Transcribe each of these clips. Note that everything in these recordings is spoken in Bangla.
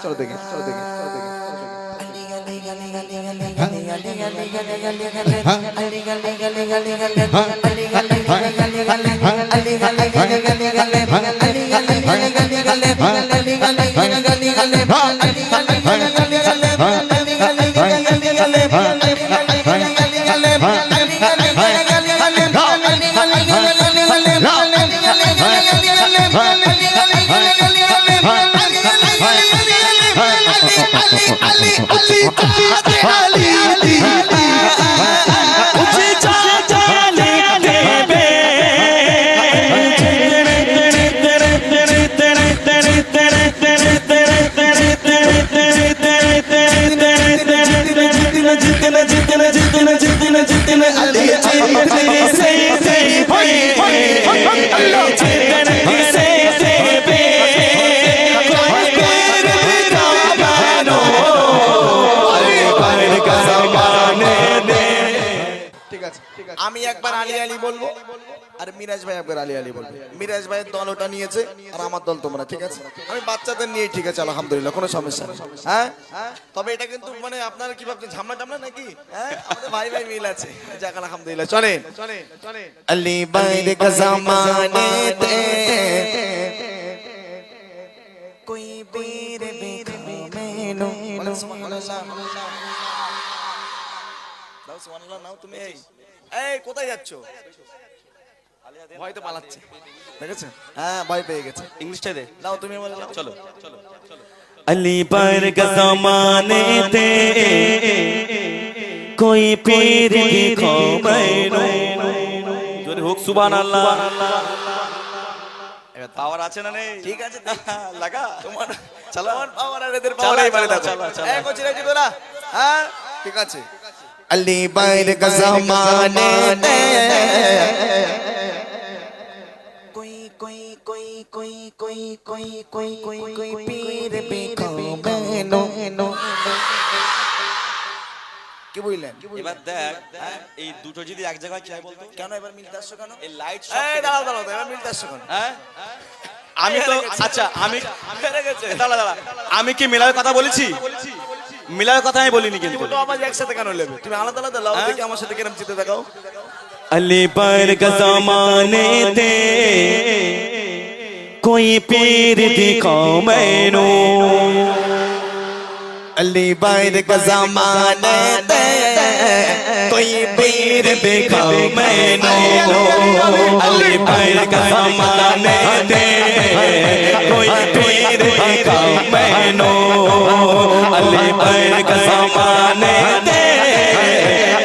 চলো দেখি চলো দেখি চলো দেখি আমি একবার আলী আলী বলবো আর মিরাজ ভাই একবার আলী আলী বলবো। মিরাজ ভাইয়ের দল ওটা নিয়েছে আর আমার দল তোমরা, ঠিক আছে? আমি বাচ্চাদের নিয়ে ঠিক আছে, আলহামদুলিল্লাহ, কোনো সমস্যা নেই। হ্যাঁ, তবে এটা কিন্তু মানে আপনারা কি ভাবছেন ঝামলা টামলা নাকি? হ্যাঁ, আমাদের ভাই ভাই মিল আছে, যাক আলহামদুলিল্লাহ। চলেন চলেন চলেন। আলী বাইর কা জামানেতে কোই বীর বিখমেনো, সুবহানাল্লাহ দাও, সুবহানাল্লাহ নাও। তুমি এই কোথায় যাচ্ছ? ভয় তো পালাচ্ছে, দেখেছেন? হ্যাঁ, ভয় পেয়ে গেছে। ইংলিশটা দে দাও, তুমি বলে দাও। চলো চলো চলো। अली पर का ज़माने ते कोई पीर दिखो मैनो, जोरे हुक सुभान अल्लाह। এবার পাওয়ার আছে না নেই? ঠিক আছে, লাগা তোমার। চলো পাওয়ার আর এদের পাওয়ার এই মানে দেখো। এই কোচি রেডি তোরা? হ্যাঁ, ঠিক আছে। अली पर का ज़माने ते कोई कोई कोई कोई कोई कोई कोई कोई कोई पीर बिखो मैनो। কি বললেন? এবার দেখ এই দুটো যদি এক জায়গায় চাই বলতো কেন এবার মিলতে আসছো কেন? এই লাইট এই দাঁড়াও দাঁড়াও, এবার মিলতে আসছো কেন? হ্যাঁ, আমি তো আচ্ছা আমি দাঁড়া দাঁড়া, আমি কি মিলার কথা বলেছি? মিলার কথা আমি বলিনি, কিন্তু দুটো আওয়াজ একসাথে কেন নেবে? তুমি আলাদা আলাদা লাও, দেখি আমার সাথে কেরম জিতে দেখাও। अली पर का ज़माने ते कोई पीर दिखो मैनो, अली पर का ज़माने ते कोई पीर दिखो मैनो, अली पर का ज़माने ते कोई पीर दिखो मैनो, अली पर का ज़माने ते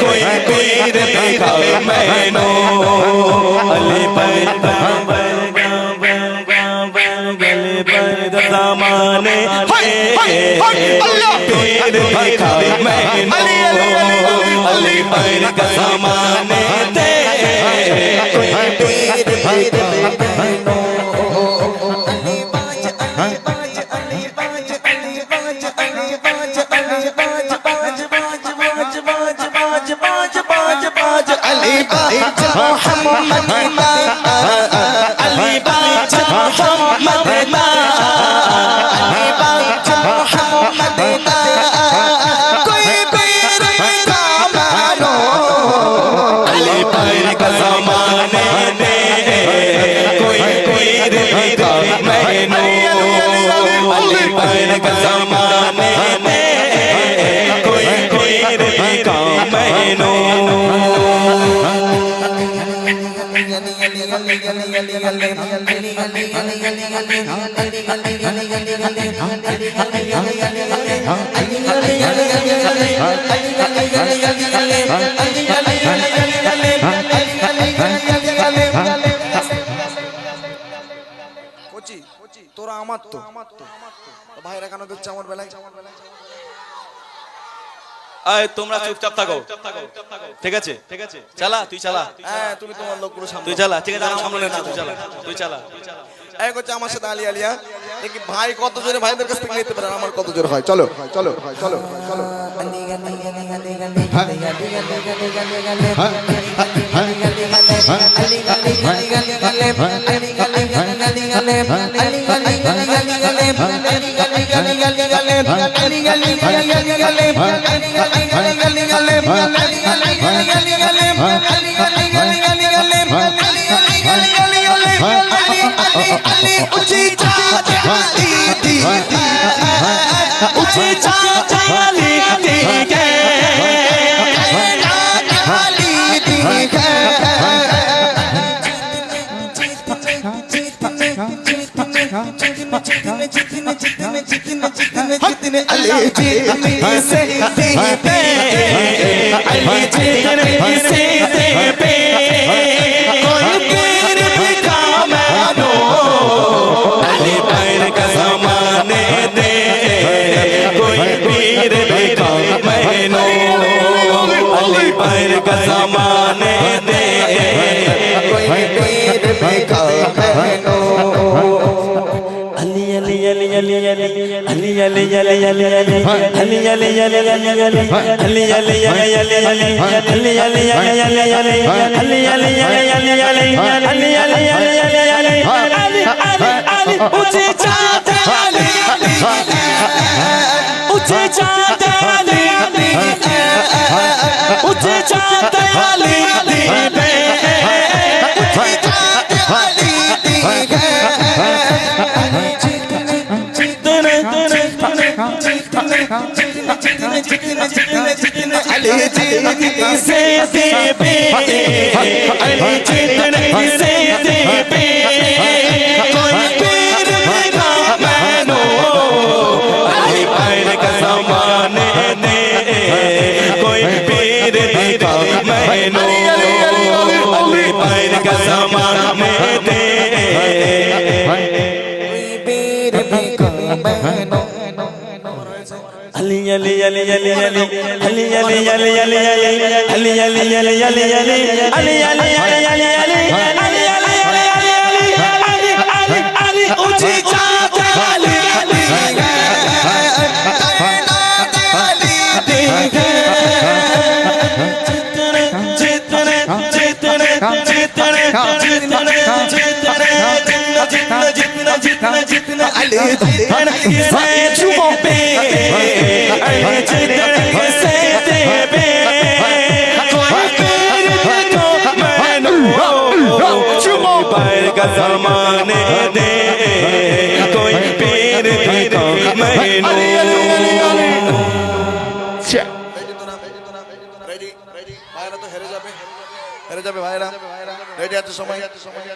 कोई पीर दिखो मैनो, अली पर ज़माने पीर दिखो मैनो, अली पर का ज़माने ते कोई पीर दिखो मैनो। अली बाज मोहम्मद मा, अली बाज मोहम्मद मा, अली बाज मोहम्मद मा, कोई पीर का मानो। अली पर का ज़माने ते कोई पीर दिखो मैनो, अली पर का ज़माने ते कोई पीर दिखो मैनो। তোরা আমার তো ভাইরা কেন দেখছে আমার বেলায়? তোমরা চুপচাপ থাকো, ঠিক আছে? ঠিক আছে, চালা তুই চালা। হ্যাঁ, তুমি তোমার লোকগুলো সামনে, তুই চালা, ঠিক আছে? আমার সামনে না, তুই চালা, তুই চালা। এই করছে আমার সাথে আলী আলিয়া, দেখি ভাই কত জোরে ভাইদের কাছ থেকে নিতে পারেন, আমার কত জোরে হয়। চলো চলো চলো চলো।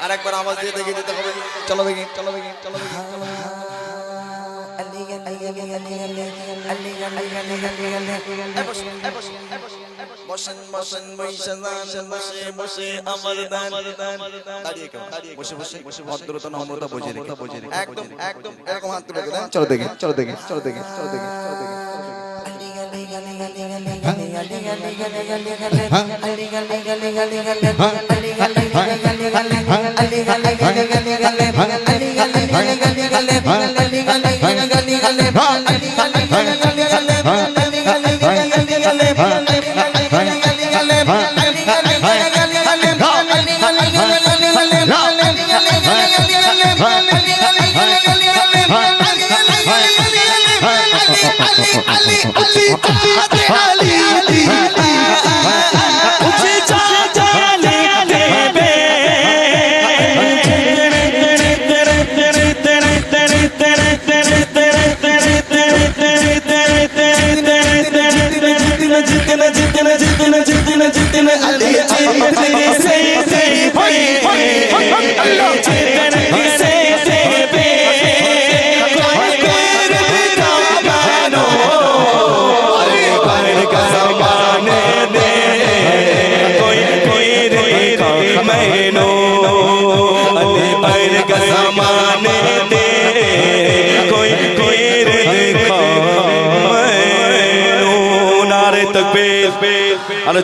আরেকবার আওয়াজ দিয়ে দেখিয়ে দিতে হবে। চলো দেখি, চলো দেখি, চলো দেখি। বসেন বসেন বসে বসে বসে আমার দাঁড়িয়ে কেমন বসে বসে বসে ভদ্রতা নম্রতা বজায় রেখে একদম একদম এরকম হাত তুলে রেখে চলো দেখি, চলো দেখি, চলো দেখি, চলো দেখি, চলো দেখি।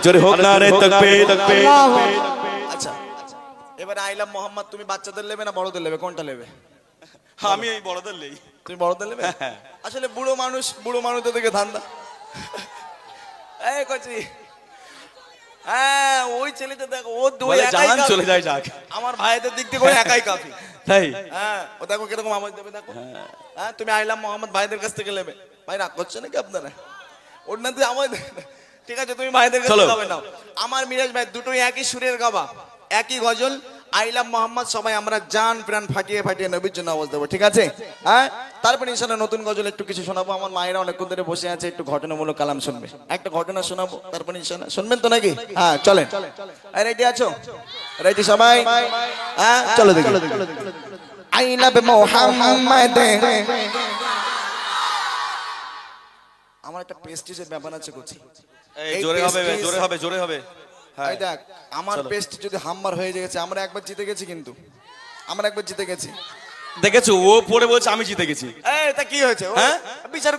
জোরে হোক না রে তাকবীর। আচ্ছা, এবারে আইলাম মোহাম্মদ, তুমি বাচ্চাদের নেবে না বড়দের নেবে, কোনটা নেবে? আমি এই বড়দের নেই। তুমি বড়দের নেবে? আসলে বুড়ো মানুষদের দিকে ধান্দা। এই কচি, হ্যাঁ ওই ছেলেটা দেখো, ও দুই একাই চলে যায় যাক। আমার ভাইদের দিক থেকে ওই একাই কাফি। তাই হ্যাঁ ও দেখো কিরকম আওয়াজ দেবে দেখো। হ্যাঁ তুমি আইলাম মোহাম্মদ ভাইদের কাছ থেকে নেবে। ভাই রাগ করছে নাকি আপনারা? ওর না তুই আওয়াজ দে। ঠিক আছে তুমি ভাইদের কাছ চলো। থেকে গাবে নাও। আমার মিরাজ ভাই দুটোই একই সুরের গাবা, একই গজল। আইলাম মোহাম্মদ সবাই আমরা জান প্রাণ ফাটিয়ে ফাটিয়ে নবীর জন্য আওয়াজ দেবো, ঠিক আছে? হ্যাঁ তারপরে ইনশাআল্লাহ নতুন গজল একটু কিছু শোনাবো। আমার মায়েরা অনেকক্ষণ ধরে বসে আছে, একটু ঘটনামূলক কালাম শুনবে। একটা ঘটনা শোনাবো, তারপরে ইনশাআল্লাহ শুনবেন তো নাকি? হ্যাঁ চলেন। রেডি আছো? রেডি সবাই? হ্যাঁ চলো দেখি। I love Mohammad. আমার একটা প্রেস্টিজের ব্যাপার আছে করছি। এই জোরে হবে, জোরে হবে, জোরে হবে। হ্যাঁ এই দেখ আমার প্রেস্টিজ যদি হাম্বার হয়ে গেছে, আমরা একবার জিতে গেছি, কিন্তু আমরা একবার জিতে গেছি। দেখেছো ও পড়ে বলছে আমি জিতে গেছি। এই তা কি হয়েছে? হ্যাঁ? বিচার